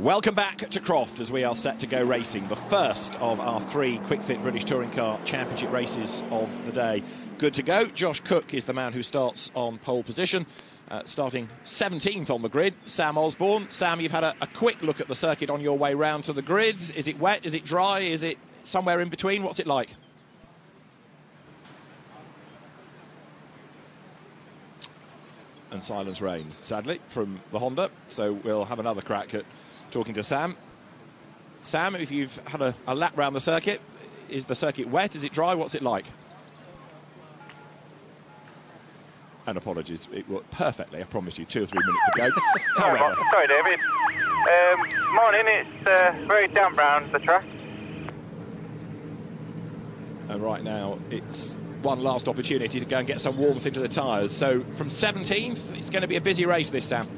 Welcome back to Croft as we are set to go racing, the first of our 3 Quick Fit British Touring Car Championship races of the day. Good to go. Josh Cook is the man who starts on pole position, starting 17th on the grid. Sam Osborne. Sam, you've had a quick look at the circuit on your way round to the grids. Is it wet? Is it dry? Is it somewhere in between? What's it like? And silence reigns, sadly, from the Honda. So we'll have another crack at talking to Sam. Sam, if you've had a lap round the circuit, is the circuit wet? Is it dry? What's it like? And apologies, it worked perfectly, I promise you, 2 or 3 minutes ago. Sorry, David. Morning, it's very damp round the track. And right now, it's one last opportunity to go and get some warmth into the tyres. So from 17th, it's going to be a busy race this, Sam.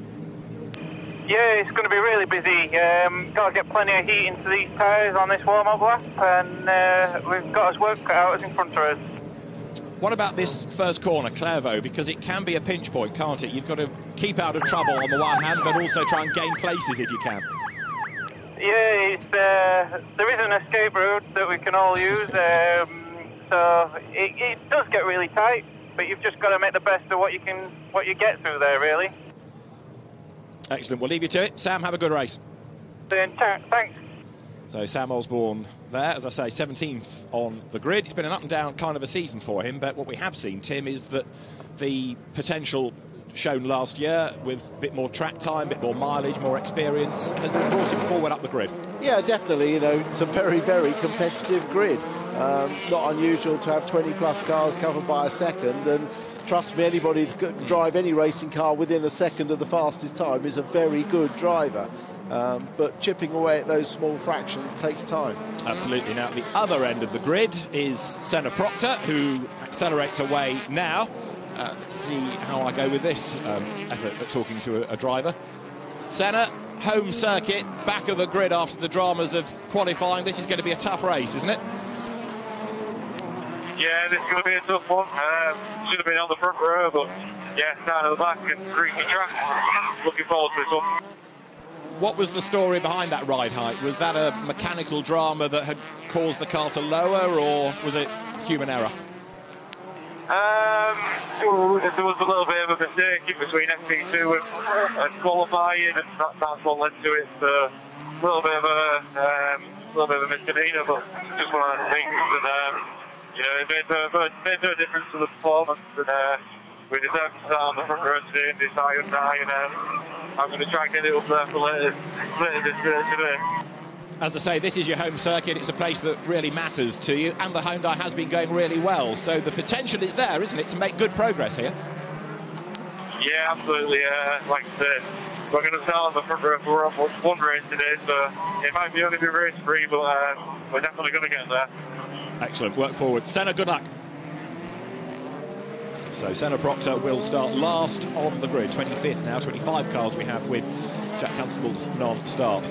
Yeah, it's going to be really busy. Got to get plenty of heat into these tyres on this warm-up lap, and we've got us work cut out in front of us. What about this first corner, Clairvaux? Because it can be a pinch point, can't it? You've got to keep out of trouble on the one hand, but also try and gain places if you can. Yeah, there is an escape route that we can all use, so it does get really tight, but you've just got to make the best of what you get through there, really. Excellent. We'll leave you to it. Sam, have a good race. Thanks. So Sam Osborne there, as I say, 17th on the grid. It's been an up and down kind of a season for him, but what we have seen, Tim, is that the potential shown last year with a bit more track time, a bit more mileage, more experience, has brought him forward up the grid. Yeah, definitely. You know, it's a very, very competitive grid. Not unusual to have 20-plus cars covered by a second, and trust me, anybody that can drive any racing car within a second of the fastest time is a very good driver. But chipping away at those small fractions takes time. Absolutely. Now, at the other end of the grid is Senna Proctor, who accelerates away now. Let's see how I go with this effort at talking to a driver. Senna, home circuit, back of the grid after the dramas of qualifying. This is going to be a tough race, isn't it? Yeah, this is going to be a tough one. Should have been on the front row, but yeah, down at the back and greasy track. Looking forward to this one. What was the story behind that ride height? Was that a mechanical drama that had caused the car to lower, or was it human error? There was a little bit of a mistake in between FP2 and qualifying, and that's what led to it. So a little bit of a misdemeanor, but just one of those things. And you know, it made no difference to the performance. And we deserve to start on the front row today in this Hyundai, and I'm going to try and get it up there for later this today. As I say, this is your home circuit. It's a place that really matters to you, and the Hyundai has been going really well. So the potential is there, isn't it, to make good progress here? Yeah, absolutely. Like I said, we're going to start on the front row for one race today, so it might be only be race 3, but we're definitely going to get there. Excellent. Work forward. Senna, good luck. So Senna Proctor will start last on the grid. 25th now, 25 cars we have with Jack Hunstable's non-start.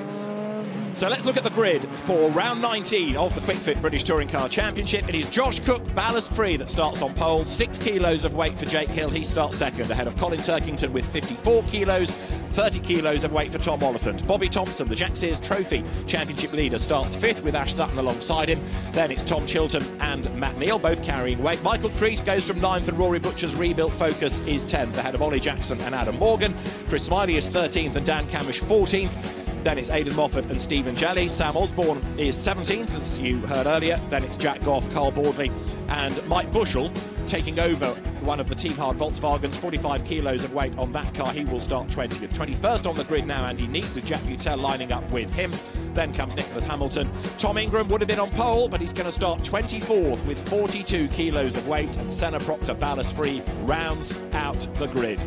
So let's look at the grid for round 19 of the Quick Fit British Touring Car Championship. It is Josh Cook, ballast free, that starts on pole. 6 kilos of weight for Jake Hill. He starts second, ahead of Colin Turkington with 54 kilos. 30 kilos of weight for Tom Oliphant. Bobby Thompson, the Jack Sears Trophy Championship leader, starts 5th with Ash Sutton alongside him. Then it's Tom Chilton and Matt Neal, both carrying weight. Michael Crease goes from 9th, and Rory Butcher's rebuilt Focus is 10th, ahead of Ollie Jackson and Adam Morgan. Chris Smiley is 13th and Dan Camish 14th. Then it's Aidan Moffat and Stephen Jelly. Sam Osborne is 17th, as you heard earlier. Then it's Jack Goff, Carl Bordley and Mike Bushell taking over one of the Team Hard Volkswagens. 45 kilos of weight on that car. He will start 20th. 21st on the grid now, Andy Neat, with Jack Butel lining up with him. Then comes Nicholas Hamilton. Tom Ingram would have been on pole, but he's going to start 24th with 42 kilos of weight. And Senna Proctor, ballast free, rounds out the grid.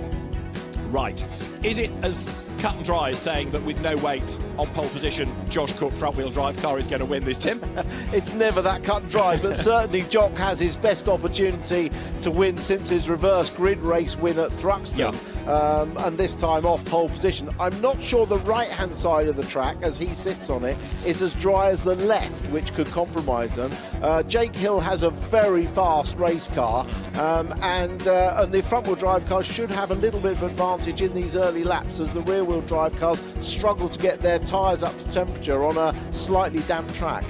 Right. Is it as cut and dry as saying that with no weight on pole position, Josh Cook front-wheel drive car is going to win this, Tim? It's never that cut and dry, but certainly Jock has his best opportunity to win since his reverse grid race win at Thruxton. and this time off pole position. I'm not sure the right-hand side of the track, as he sits on it, is as dry as the left, which could compromise them. Jake Hill has a very fast race car, and the front-wheel drive cars should have a little bit of advantage in these early laps, as the rear-wheel drive cars struggle to get their tyres up to temperature on a slightly damp track.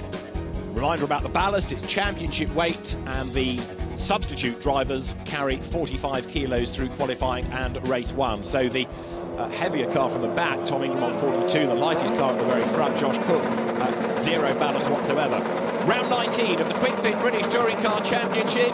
Reminder about the ballast, it's championship weight, and the substitute drivers carry 45 kilos through qualifying and race one. So the heavier car from the back, Tom Ingram on 42, the lightest car at the very front, Josh Cook, zero ballast whatsoever. Round 19 of the Quick Fit British Touring Car Championship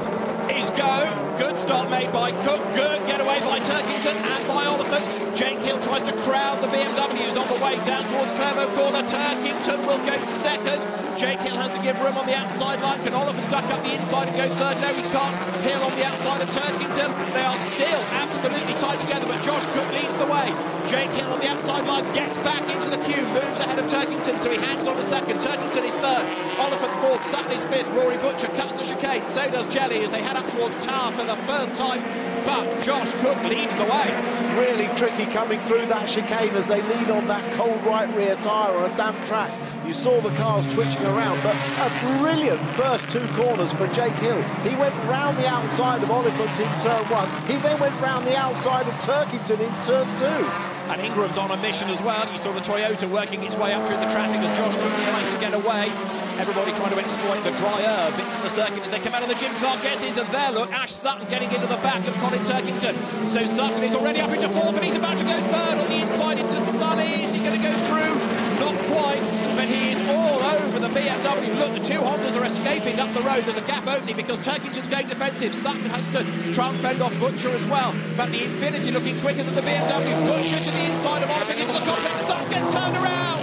is go. Good start made by Cook, good getaway by Turkington and by Oliphant. Jake Hill tries to crowd the BMWs on the way down towards Clermont Corner. Turkington will go second. Jake Hill has to give room on the outside line. Can Oliphant duck up the inside and go third? No, he can't. Hill on the outside of Turkington. They are still absolutely tied together, but Josh Cook leads the way. Jake Hill on the outside line gets back into the queue, moves ahead of Turkington, so he hangs on a second. Turkington is third. Oliphant fourth. Sutton is fifth. Rory Butcher cuts the chicane. So does Jelly as they head up towards Tower for the first time. But Josh Cook leads the way. Really tricky coming through that chicane as they lean on that cold right rear tyre on a damp track. You saw the cars twitching around, but a brilliant first two corners for Jake Hill. He went round the outside of Oliphant in turn one. He then went round the outside of Turkington in turn two. And Ingram's on a mission as well. You saw the Toyota working its way up through the traffic as Josh Cook tries to get away. Everybody trying to exploit the drier bits of the circuit as they come out of the Jim Clark guesses. And there, look, Ash Sutton getting into the back of Colin Turkington. So Sutton is already up into fourth, and he's about to go third on the inside into Sully. Is he going to go through? Not quite, but he is all over the BMW. Look, the two Hondas are escaping up the road. There's a gap opening because Turkington's going defensive. Sutton has to try and fend off Butcher as well. But the Infinity looking quicker than the BMW. Butcher to the inside of Oliphant into the complex. Sutton gets turned around.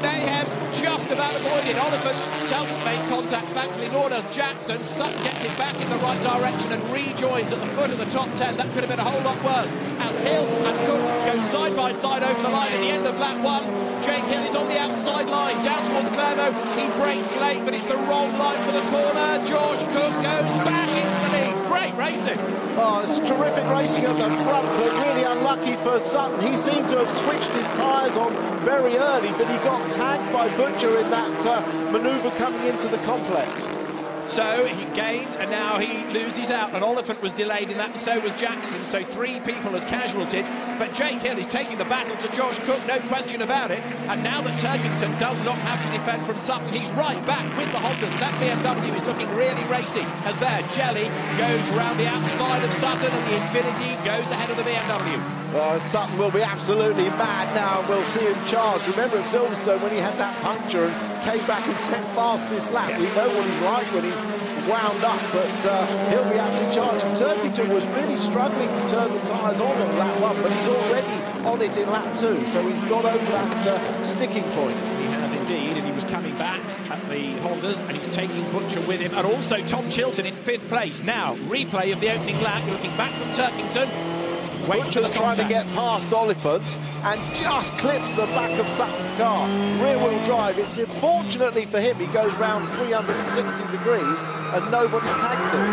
Mayhem just about avoided. Oliphant doesn't make contact, thankfully, nor does Jackson. Sutton gets it back in the right direction and rejoins at the foot of the top 10. That could have been a whole lot worse as Hill and Cook go side by side over the line at the end of lap one. Jake Hill is on the outside line, down towards Clermont. He breaks late, but it's the wrong line for the corner. George Cook goes back into the lead. Great racing. Oh, it's terrific racing at the front, but really unlucky for Sutton. He seemed to have switched his tyres on very early, but he got tagged by Butcher in that manoeuvre coming into the complex. So he gained, and now he loses out. And Oliphant was delayed in that, and so was Jackson. So three people as casualties. But Jake Hill is taking the battle to Josh Cook, no question about it. And now that Turkington does not have to defend from Sutton, he's right back with the Hondas. That BMW is looking really racy. As there, Jelly goes round the outside of Sutton, and the Infinity goes ahead of the BMW. Sutton will be absolutely mad now. We'll see him charge. Remember at Silverstone when he had that puncture and came back and set fastest lap. Yes. We know what he's like when he's wound up, but he'll be absolutely charging. Turkington was really struggling to turn the tyres on in lap one, but he's already on it in lap two, so he's got over that sticking point. He has indeed, and he was coming back at the Hondas, and he's taking Butcher with him, and also Tom Chilton in fifth place. Now, replay of the opening lap, looking back from Turkington. Butcher's trying to get past Oliphant and just clips the back of Sutton's car. Rear-wheel drive. It's fortunately for him, he goes round 360 degrees and nobody tags him.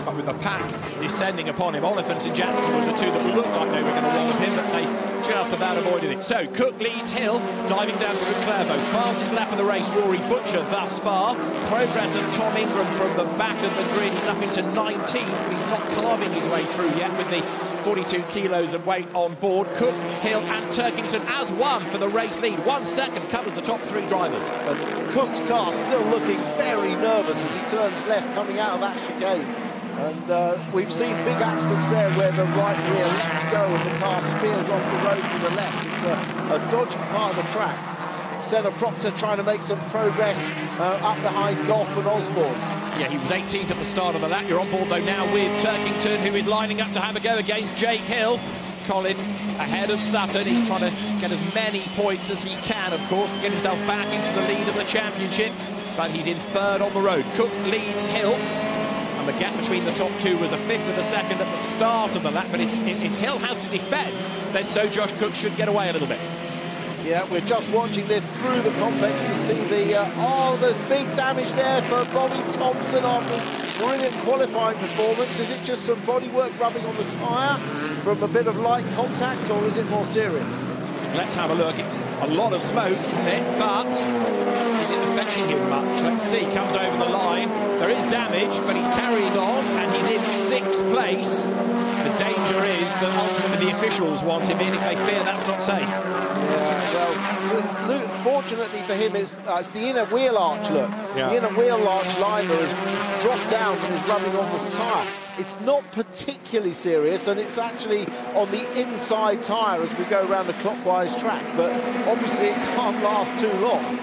But with the pack descending upon him, Oliphant and Jackson were the two that looked like they were going to wallop him, but they just about avoided it. So Cook leads Hill, diving down through Clermont. Fastest lap of the race, Rory Butcher thus far. Progress of Tom Ingram from the back of the grid. He's up into 19th, but he's not carving his way through yet with the 42 kilos of weight on board. Cook, Hill and Turkington as one for the race lead. 1 second covers the top three drivers. And Cook's car still looking very nervous as he turns left coming out of that chicane. And we've seen big accidents there where the right rear lets go and the car spears off the road to the left. It's a dodgy part of the track. Senna Proctor trying to make some progress up behind Goff and Osborne. Yeah, he was 18th at the start of the lap. You're on board, though, now with Turkington, who is lining up to have a go against Jake Hill. Colin ahead of Sutton. He's trying to get as many points as he can, of course, to get himself back into the lead of the championship. But he's in third on the road. Cook leads Hill. And the gap between the top two was a fifth of a second at the start of the lap. But if Hill has to defend, then so Josh Cook should get away a little bit. Yeah, we're just watching this through the complex to see the... oh, there's big damage there for Bobby Thompson after a brilliant qualifying performance. Is it just some bodywork rubbing on the tyre from a bit of light contact, or is it more serious? Let's have a look. It's a lot of smoke, isn't it? But is it affecting him much? Let's see. Comes over the line. There is damage, but he's carrying on, and he's in 6th place. The danger is that ultimately the officials want him in if they fear that's not safe. Yeah, well, fortunately for him, it's the inner wheel arch, look. Yeah. The inner wheel arch liner has dropped down and is rubbing on with the tyre. It's not particularly serious, and it's actually on the inside tyre as we go around the clockwise track, but obviously it can't last too long.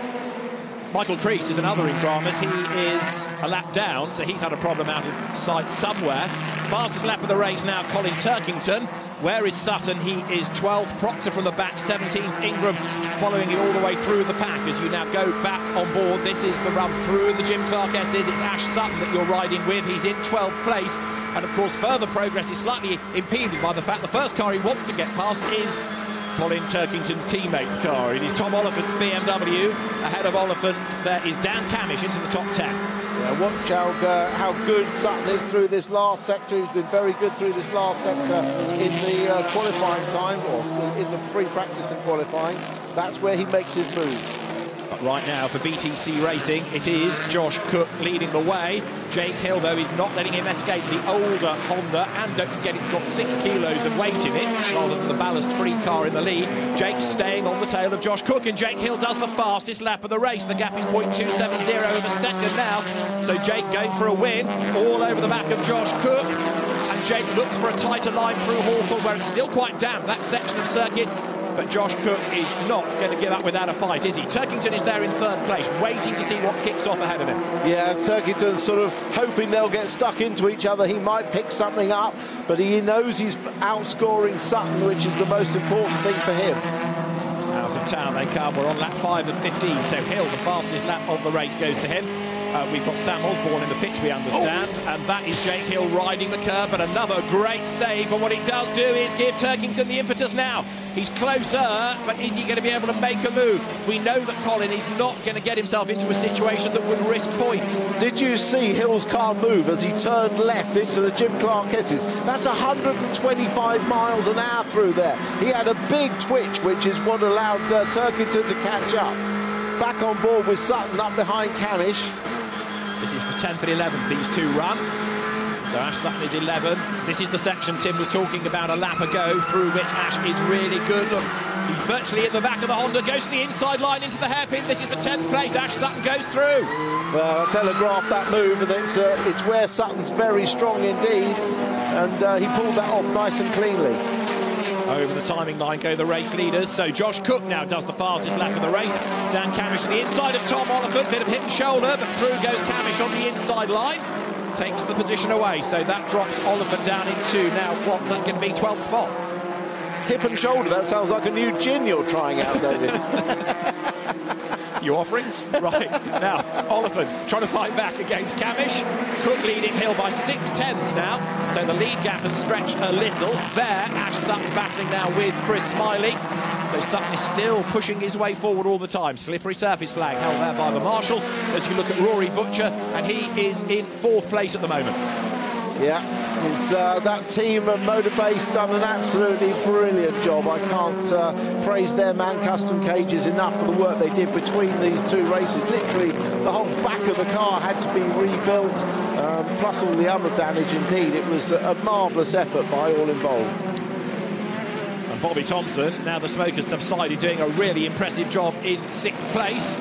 Michael Crease is another in dramas. He is a lap down, so he's had a problem out of sight somewhere. Fastest lap of the race now, Colin Turkington. Where is Sutton? He is 12th. Proctor from the back, 17th. Ingram following it all the way through the pack as you now go back on board. This is the run through the Jim Clark S's. It's Ash Sutton that you're riding with. He's in 12th place. And, of course, further progress is slightly impeded by the fact the first car he wants to get past is Colin Turkington's teammate's car. It is Tom Oliphant's BMW. Ahead of Oliphant, there is Dan Camish into the top 10. Yeah, watch how good Sutton is through this last sector. He's been very good through this last sector in the qualifying time, or in the pre-practice and qualifying. That's where he makes his moves. But right now for BTC Racing, it is Josh Cook leading the way. Jake Hill, though, is not letting him escape the older Honda, and don't forget it's got 6 kilos of weight in it rather than the ballast-free car in the lead. Jake's staying on the tail of Josh Cook, and Jake Hill does the fastest lap of the race. The gap is 0.270 of a second now, so Jake going for a win all over the back of Josh Cook, and Jake looks for a tighter line through Hawthorne where it's still quite damp, that section of circuit. But Josh Cook is not going to give up without a fight, is he? Turkington is there in 3rd place, waiting to see what kicks off ahead of him. Yeah, Turkington's sort of hoping they'll get stuck into each other. He might pick something up, but he knows he's outscoring Sutton, which is the most important thing for him. Out of town they come. We're on lap 5 of 15, so Hill, the fastest lap of the race, goes to him. We've got Sam Osborne in the pits, we understand, and that is Jake Hill riding the curb, but another great save. But what it does do is give Turkington the impetus now. He's closer, but is he going to be able to make a move? We know that Colin is not going to get himself into a situation that would risk points. Did you see Hill's car move as he turned left into the Jim Clark S's? That's 125 miles an hour through there. He had a big twitch, which is what allowed Turkington to catch up. Back on board with Sutton up behind Camish. This is for 10th and 11th, these two run. So Ash Sutton is 11. This is the section Tim was talking about a lap ago, through which Ash is really good. Look, he's virtually in the back of the Honda, goes to the inside line into the hairpin. This is the 10th place. Ash Sutton goes through. Well, I telegraphed that move, and it's where Sutton's very strong indeed, and he pulled that off nice and cleanly. Over the timing line go the race leaders. So Josh Cook now does the fastest lap of the race. Dan Camish on the inside of Tom Oliphant. Bit of hit and shoulder, but through goes Camish on the inside line. Takes the position away. So that drops Oliphant down into now what that can be 12th spot. Hip and shoulder, that sounds like a new gin you're trying out, David. You offering? Right. Now, Oliphant trying to fight back against Camish. Cook leading Hill by 6/10 now. So the lead gap has stretched a little. There, Ash Sutton battling now with Chris Smiley. So Sutton is still pushing his way forward all the time. Slippery surface flag held there by the marshal as you look at Rory Butcher, and he is in 4th place at the moment. Yeah, it's that team at Motorbase done an absolutely brilliant job. I can't praise their Man Custom Cages enough for the work they did between these two races. Literally, the whole back of the car had to be rebuilt, plus all the other damage. Indeed, it was a marvellous effort by all involved. And Bobby Thompson, now the smoke has subsided, doing a really impressive job in 6th place.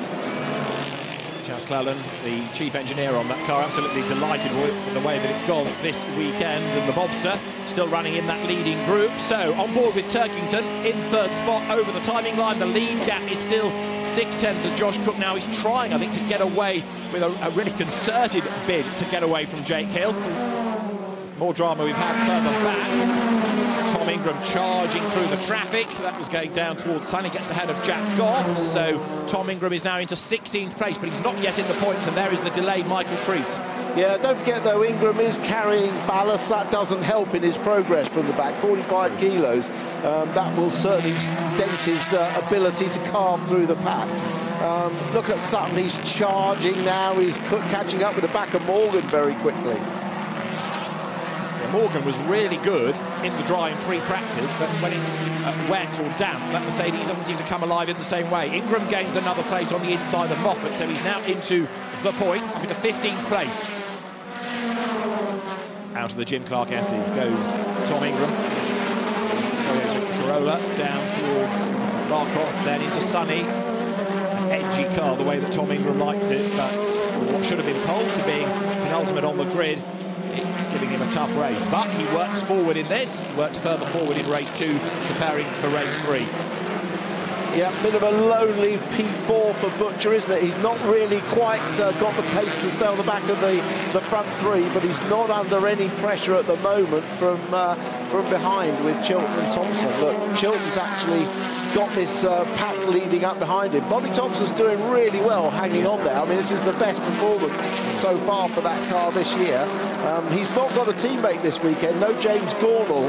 Chas Cleland, the chief engineer on that car, absolutely delighted with the way that it's gone this weekend, and the Bobster still running in that leading group. So on board with Turkington in 3rd spot over the timing line. The lead gap is still 6/10 as Josh Cook now is trying, I think, to get away with a really concerted bid to get away from Jake Hill. More drama we've had further back. Tom Ingram charging through the traffic. That was going down towards Sun. He gets ahead of Jack Goff. So Tom Ingram is now into 16th place, but he's not yet in the points, and there is the delayed Michael Crease. Yeah, don't forget though, Ingram is carrying ballast. That doesn't help in his progress from the back. 45 kilos. That will certainly dent his ability to carve through the pack. Look at Sutton, he's charging now. He's catching up with the back of Morgan very quickly. Yeah, Morgan was really good in the dry and free practice, but when it's wet or damp, that Mercedes doesn't seem to come alive in the same way. Ingram gains another place on the inside of Moffat, so he's now into the points, up into 15th place. Out of the Jim Clark S's goes Tom Ingram. So Corolla down towards Barcroft, then into Sunny. An edgy car, the way that Tom Ingram likes it, but what should have been pole to being penultimate on the grid, it's giving him a tough race. But he works forward in this, works further forward in race 2, preparing for race 3. Yeah, bit of a lonely P4 for Butcher, isn't it? He's not really quite got the pace to stay on the back of the front 3, but he's not under any pressure at the moment from behind with Chilton and Thompson. Look, Chilton's actually got this pack leading up behind him. Bobby Thompson's doing really well hanging on there. I mean, this is the best performance so far for that car this year. He's not got a teammate this weekend, no James Gornall,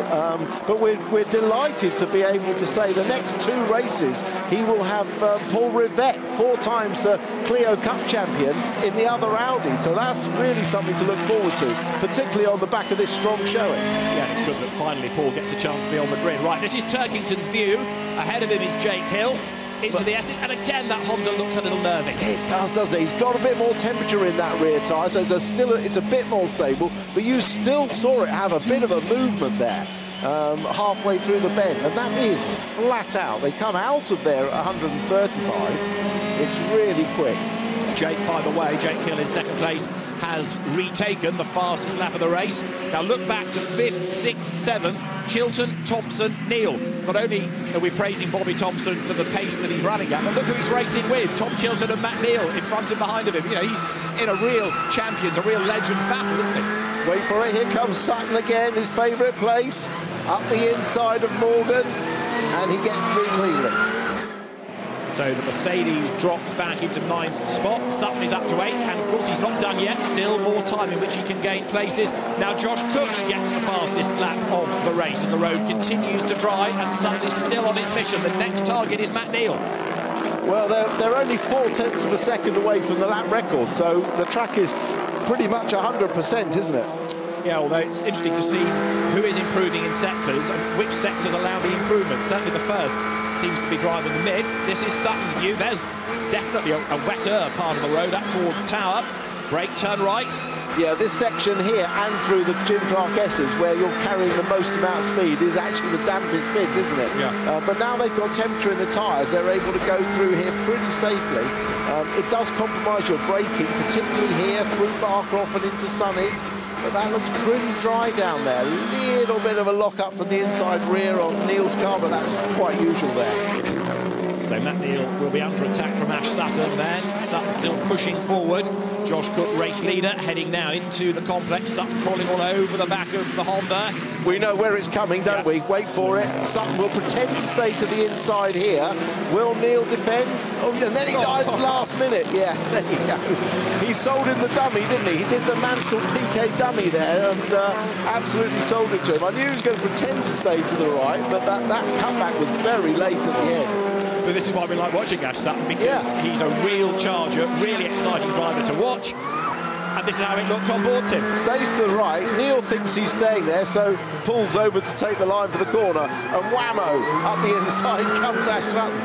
but we're delighted to be able to say the next 2 races he will have Paul Rivette, 4 times the Clio Cup champion, in the other Audi. So that's really something to look forward to, particularly on the back of this strong showing. Yeah, it's good that finally Paul gets a chance to be on the grid. Right, this is Turkington's view. Ahead of him is Jake Hill. Into the Essex, and again that Honda looks a little nervy. It does, doesn't it? He's got a bit more temperature in that rear tyre, so it's a bit more stable, but you still saw it have a bit of a movement there halfway through the bend, and that is flat out. They come out of there at 135. It's really quick. Jake, by the way, Jake Hill in 2nd place, has retaken the fastest lap of the race. Now look back to 5th, 6th, 7th, Chilton, Thompson, Neal. Not only are we praising Bobby Thompson for the pace that he's running at, but look who he's racing with, Tom Chilton and Matt Neal in front and behind of him. You know, he's in a real champions, a real legends battle, isn't he? Wait for it, here comes Sutton again, his favourite place, up the inside of Morgan, and he gets through cleanly. So the Mercedes drops back into 9th spot. Sutton is up to 8th, and of course he's not done yet. Still more time in which he can gain places. Now Josh Cook gets the fastest lap of the race, and the road continues to dry, and Sutton is still on his mission. The next target is Matt Neal. Well, they're only 0.4 of a second away from the lap record, so the track is pretty much 100%, isn't it? Yeah, although it's interesting to see who is improving in sectors and which sectors allow the improvement. Certainly the first seems to be driving the mid. This is Sutton's view. There's definitely a wetter part of the road up towards Tower. Brake, turn right. Yeah, this section here and through the Jim Clark S's, where you're carrying the most amount of speed, is actually the dampest bit, isn't it? Yeah. But now they've got temperature in the tyres, they're able to go through here pretty safely. It does compromise your braking, particularly here through Barcroft and into Sunny. But that looks pretty dry down there. Little bit of a lock-up from the inside rear on Neal's car, but that's quite usual there. So Matt Neal will be under attack from Ash Sutton then. Sutton still pushing forward. Josh Cook, race leader, heading now into the complex. Sutton crawling all over the back of the Honda. We know where it's coming, don't we? Wait for it. Sutton will pretend to stay to the inside here. Will Neal defend? Oh, and then he dives last minute. Yeah, there you go. He sold him the dummy, didn't he? He did the Mansell PK dummy there and absolutely sold it to him. I knew he was going to pretend to stay to the right, but that comeback was very late at the end. But this is why we like watching Ash Sutton, because he's a real charger, really exciting driver to watch. And this is how it looked on board, Tim. Stays to the right. Neal thinks he's staying there, so pulls over to take the line for the corner. And whammo, up the inside comes Ash Sutton.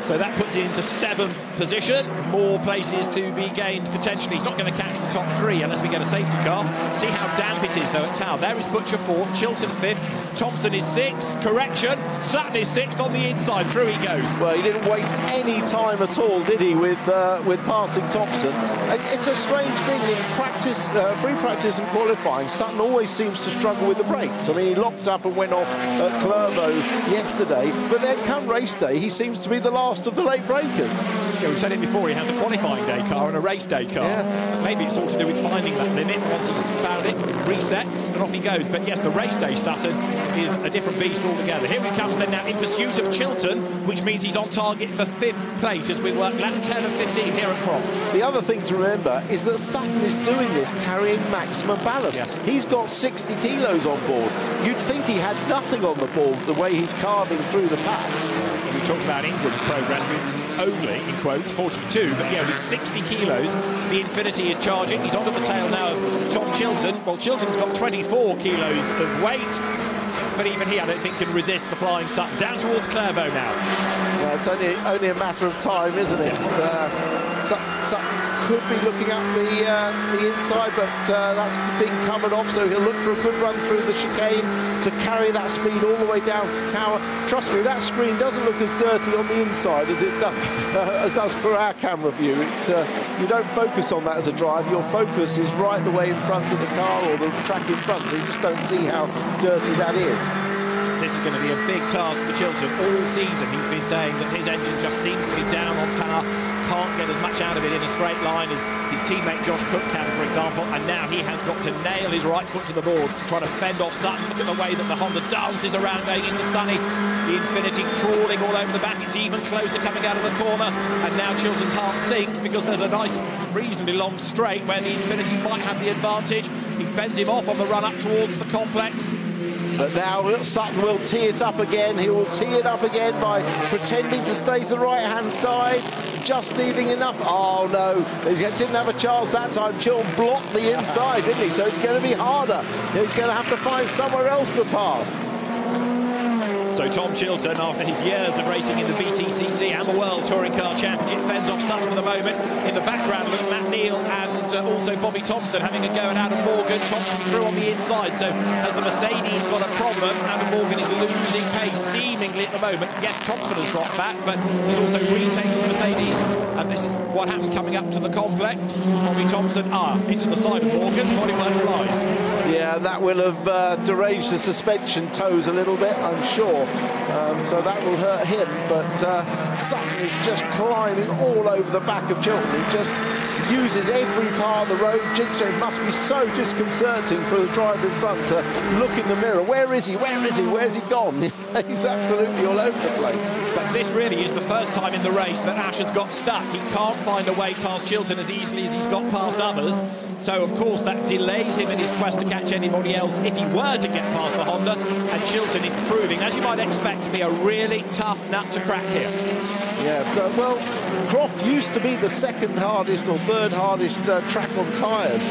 So that puts him into 7th position. More places to be gained potentially. He's not going to catch the top 3 unless we get a safety car. See how damp it is though at Tower. There is Butcher 4th, Chilton 5th, Thompson is 6th. Correction, Sutton is 6th on the inside. Through he goes. Well, he didn't waste any time at all, did he, with passing Thompson? It's a strange thing in practice, free practice and qualifying. Sutton always seems to struggle with the brakes. I mean, he locked up and went off at Clervaux yesterday, but then come race day, he seems to be the last last of the late breakers. Yeah, we've said it before, he has a qualifying day car and a race day car. Yeah. Maybe it's all to do with finding that limit. Once he's found it, resets and off he goes. But yes, the race day Sutton is a different beast altogether. Here he comes then now in pursuit of Chilton, which means he's on target for 5th place as we work lap 10 and 15 here at Croft. The other thing to remember is that Sutton is doing this carrying maximum ballast. Yes. He's got 60 kilos on board. You'd think he had nothing on the board the way he's carving through the pack. We talked about Ingram's progress with only, in quotes, 42, but yeah, with 60 kilos, the Infinity is charging. He's onto the tail now of Tom Chilton. Well, Chilton's got 24 kilos of weight, but even he, I don't think, can resist the flying Sutton. Down towards Clairvaux now. Well, it's only a matter of time, isn't it? Sutton could be looking up the inside, but that's been covered off, so he'll look for a good run through the chicane to carry that speed all the way down to Tower. Trust me, that screen doesn't look as dirty on the inside as it does for our camera view. You don't focus on that as a driver. Your focus is right the way in front of the car or the track in front, so you just don't see how dirty that is. This is going to be a big task for Chilton all season. He's been saying that his engine just seems to be down on power, can't get as much out of it in a straight line as his teammate Josh Cook can, for example, and now he has got to nail his right foot to the boards to try to fend off Sutton. Look at the way that the Honda dances around going into Sunny. The Infinity crawling all over the back. It's even closer coming out of the corner, and now Chilton's heart sinks because there's a nice, reasonably long straight where the Infinity might have the advantage. He fends him off on the run up towards the complex. But now Sutton will tee it up again. He will tee it up again by pretending to stay to the right-hand side, just leaving enough. Oh, no, he didn't have a chance that time. Chilton blocked the inside, didn't he? So it's going to be harder. He's going to have to find somewhere else to pass. So Tom Chilton, after his years of racing in the BTCC and the World Touring Car Championship, fends off Sutton for the moment. In the background, look, Matt Neal and also Bobby Thompson having a go at Adam Morgan. Thompson through on the inside, so as the Mercedes got a problem, Adam Morgan is losing pace seemingly at the moment. Yes, Thompson has dropped back, but he's also retaken the Mercedes, and this is what happened coming up to the complex. Bobby Thompson into the side of Morgan. Bodywork flies. Yeah, that will have deranged the suspension toes a little bit, I'm sure. So that will hurt him, but Sutton is just climbing all over the back of Chilton. He just uses every part of the road. Jigsaw must be so disconcerting for the driver in front to look in the mirror. Where is he? Where is he? Where's he gone? He's absolutely all over the place. But this really is the first time in the race that Ash has got stuck. He can't find a way past Chilton as easily as he's got past others. So, of course, that delays him in his quest to catch anybody else if he were to get past the Honda. And Chilton is proving, as you might expect, to be a really tough nut to crack here. Yeah, well, Croft used to be the second hardest or third hardest track on tyres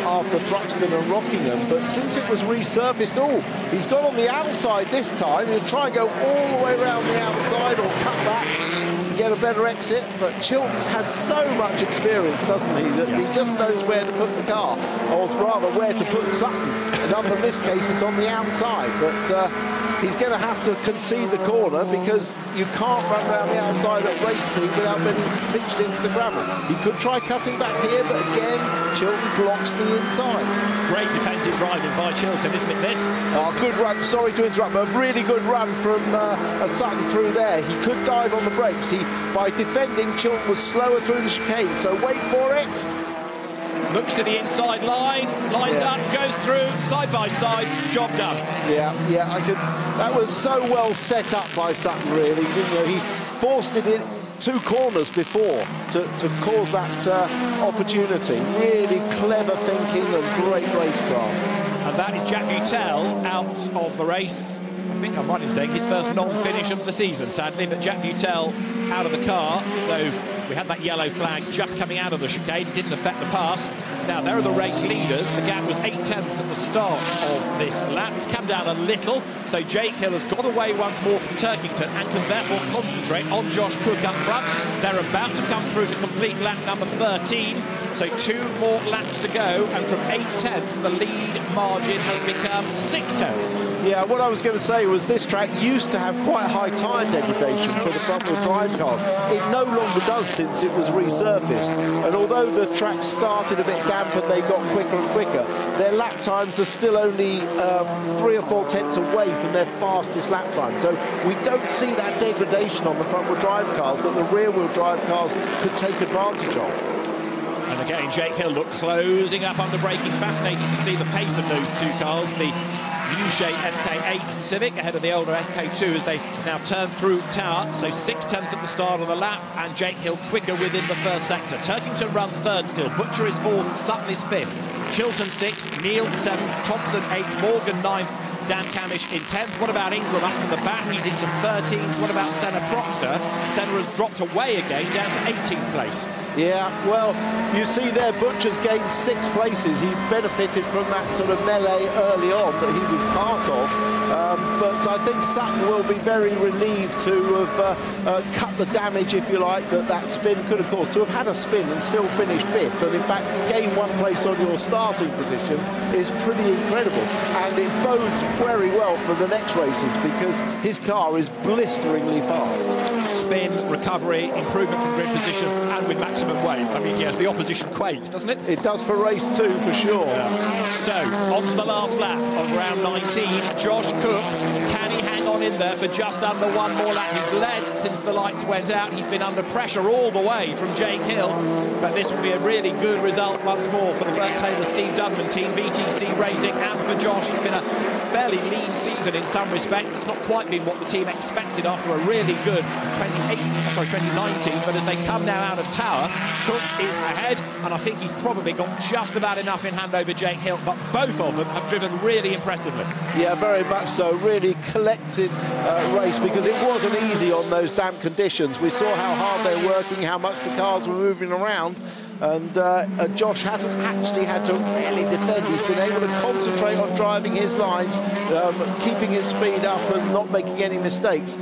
after Thruxton and Rockingham, but since it was resurfaced, he's got on the outside this time. He'll try and go all the way around the outside or cut back and get a better exit, but Chilton has so much experience, doesn't he, that he just knows where to put the car, or rather where to put Sutton, and in this case it's on the outside, but he's going to have to concede the corner because you can't run around the outside at race speed without being pitched into the gravel. He could try cutting back here, but again, Chilton blocks the inside. Great defensive driving by Chilton, isn't it, this? Oh, good run. Sorry to interrupt, but a really good run from Sutton through there. He could dive on the brakes. By defending, Chilton was slower through the chicane, so wait for it. Looks to the inside line, lines up, goes through, side by side, job done. Yeah, that was so well set up by Sutton, really. You know, he forced it in 2 corners before to cause that opportunity. Really clever thinking and great racecraft. And that is Jack Butel out of the race. I think I'm right in saying his first non-finish of the season, sadly, but Jack Butel out of the car, so we had that yellow flag just coming out of the chicane, didn't affect the pass. Now, there are the race leaders. The gap was 8 tenths at the start of this lap. It's come down a little, so Jake Hill has got away once more from Turkington and can therefore concentrate on Josh Cook up front. They're about to come through to complete lap number 13. So 2 more laps to go, and from 8 tenths, the lead margin has become 6 tenths. Yeah, what I was going to say was this track used to have quite high tyre degradation for the front-wheel drive cars. It no longer does since it was resurfaced. And although the track started a bit damp and they got quicker and quicker, their lap times are still only 3 or 4 tenths away from their fastest lap time. So we don't see that degradation on the front-wheel drive cars that the rear-wheel drive cars could take advantage of. And again, Jake Hill look closing up under braking. Fascinating to see the pace of those 2 cars. The new shape FK8 Civic ahead of the older FK2 as they now turn through Tower. So 6 tenths at the start of the lap, and Jake Hill quicker within the first sector. Turkington runs 3rd still. Butcher is 4th. Sutton is 5th. Chilton 6th. Neil 7th. Thompson 8th. Morgan 9th. Dan Camish in 10th. What about Ingram up from the back? He's into 13th. What about Senna Proctor? Senna has dropped away again, down to 18th place. Yeah, well, you see there, Butcher's gained 6 places. He benefited from that sort of melee early on that he was part of. But I think Sutton will be very relieved to have cut the damage, if you like, that spin could have caused. To have had a spin and still finish 5th, and in fact gain 1 place on your starting position, is pretty incredible. And it bodes very well for the next races because his car is blisteringly fast. Spin, recovery, improvement from grid position, and with maximum weight. I mean, yes, the opposition quakes, doesn't it? It does for race 2 for sure. Yeah. So, on to the last lap of round 19. Josh Cook, can he hang on in there for just under 1 more lap? He's led since the lights went out. He's been under pressure all the way from Jake Hill, but this will be a really good result once more for the Bert Taylor Steve Dudman team, BTC Racing, and for Josh. It's been a fairly lean season in some respects. It's not quite been what the team expected after a really good 2019, but as they come now out of Tower, Cook is ahead, and I think he's probably got just about enough in hand over Jake Hill, but both of them have driven really impressively. Yeah, very much so. Really collected race, because it wasn't easy on those damp conditions. We saw how hard they're working, how much the cars were moving around, and Josh hasn't actually had to really defend. He's been able to concentrate on driving his lines, keeping his speed up and not making any mistakes.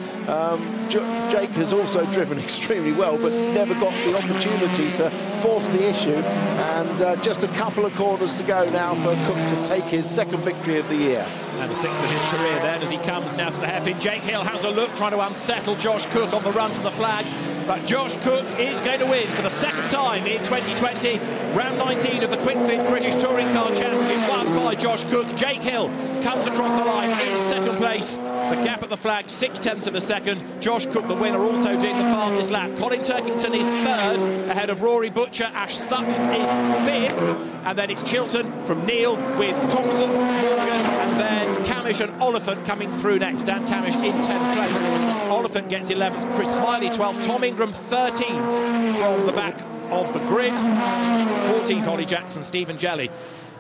Jake has also driven extremely well, but never got the opportunity to force the issue, and just a couple of corners to go now for Cook to take his 2nd victory of the year. And the 6th of his career then as he comes now to the hairpin. Jake Hill has a look, trying to unsettle Josh Cook on the run to the flag, but Josh Cook is going to win for the 2nd time in 2020. Round 19 of the Quick Fit British Touring Car Championship, won by Josh Cook. Jake Hill comes across the line in 2nd place. The gap at the flag, 6 tenths of a second. Josh Cook, the winner, also doing the fastest lap. Colin Turkington is 3rd, ahead of Rory Butcher. Ash Sutton is 5th. And then it's Chilton from Neil with Thompson, Morgan, and then Camish and Oliphant coming through next. Dan Camish in 10th place. Oliphant gets 11th. Chris Smiley 12th. Tom Ingram 13th from the back of the grid. 14th, Ollie Jackson. Stephen Jelly,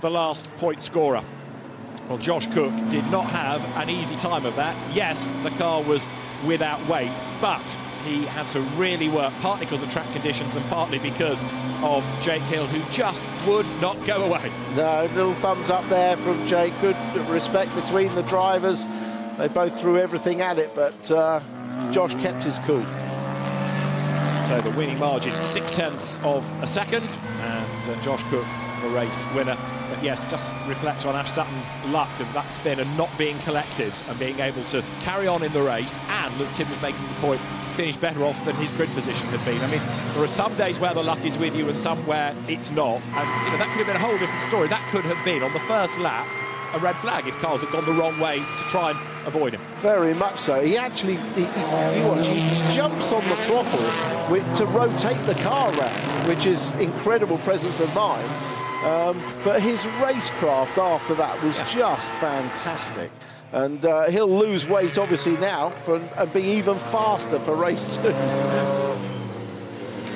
the last point scorer. Well, Josh Cook did not have an easy time of that. Yes, the car was without weight, but he had to really work, partly because of track conditions and partly because of Jake Hill, who just would not go away. No, little thumbs up there from Jake. Good respect between the drivers. They both threw everything at it, but Josh kept his cool. So the winning margin, 6 tenths of a second, and Josh Cook, the race winner. But yes, just reflect on Ash Sutton's luck of that spin and not being collected and being able to carry on in the race, and, as Tim was making the point, finish better off than his grid position had been. I mean, there are some days where the luck is with you and some where it's not, and you know, that could have been a whole different story. That could have been, on the first lap, a red flag if cars had gone the wrong way to try and avoid him. Very much so. He actually, he jumps on the throttle to rotate the car around, which is incredible presence of mind. But his racecraft after that was just fantastic. And he'll lose weight, obviously, now and be even faster for race 2.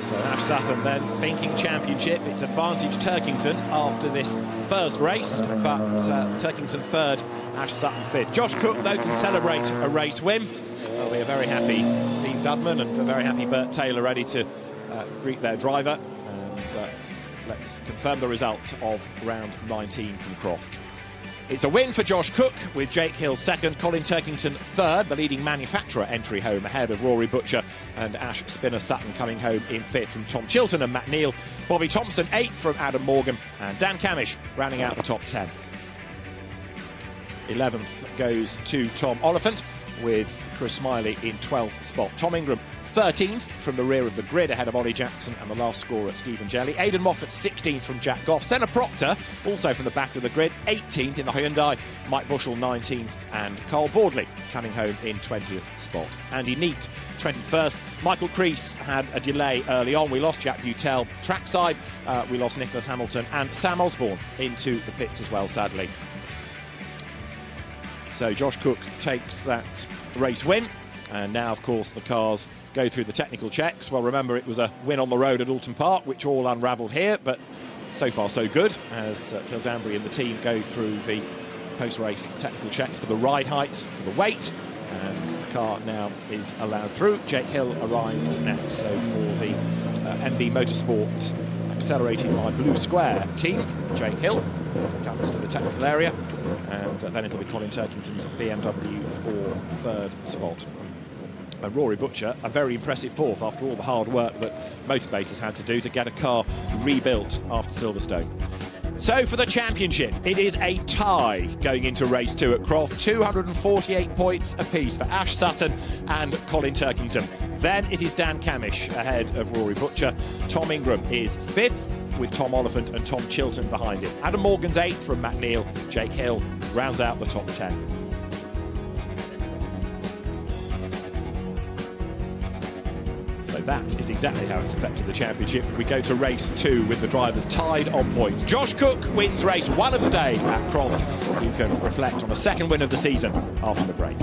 So Ash Sutton then thinking championship. It's advantage Turkington after this first race, but Turkington 3rd, Ash Sutton 5th. Josh Cook, though, can celebrate a race win. There'll be a very happy Steve Dudman and a very happy Bert Taylor ready to greet their driver. And let's confirm the result of round 19 from Croft. It's a win for Josh Cook, with Jake Hill second, Colin Turkington third, the leading manufacturer entry home ahead of Rory Butcher and Ash Spinner-Sutton coming home in fifth from Tom Chilton and Matt Neal. Bobby Thompson eighth from Adam Morgan, and Dan Camish rounding out the top 10. 11th goes to Tom Oliphant, with Chris Smiley in 12th spot. Tom Ingram 13th from the rear of the grid ahead of Ollie Jackson and the last scorer Stephen Jelly. Aidan Moffat 16th from Jack Goff. Senna Proctor also from the back of the grid 18th in the Hyundai. Mike Bushell 19th and Carl Boardley coming home in 20th spot. Andy Neat 21st. Michael Crease had a delay early on. We lost Jack Butel trackside. We lost Nicholas Hamilton and Sam Osborne into the pits as well, sadly. So Josh Cook takes that race win. And now, of course, the cars go through the technical checks. Well, remember, it was a win on the road at Alton Park, which all unravelled here, but so far so good, as Phil Danbury and the team go through the post-race technical checks for the ride heights, for the weight, and the car now is allowed through. Jake Hill arrives next, so for the MB Motorsport accelerated by Blue Square team, Jake Hill comes to the technical area, and then it'll be Colin Turkington's BMW for third spot. And Rory Butcher, a very impressive fourth after all the hard work that Motorbase has had to do to get a car rebuilt after Silverstone. So for the championship, it is a tie going into race 2 at Croft. 248 points apiece for Ash Sutton and Colin Turkington. Then it is Dan Camish ahead of Rory Butcher. Tom Ingram is 5th, with Tom Oliphant and Tom Chilton behind him. Adam Morgan's 8th from Matt Neal. Jake Hill rounds out the top 10. So that is exactly how it's affected the championship. We go to race 2 with the drivers tied on points. Josh Cook wins race 1 of the day at Croft. You can reflect on the second win of the season after the break.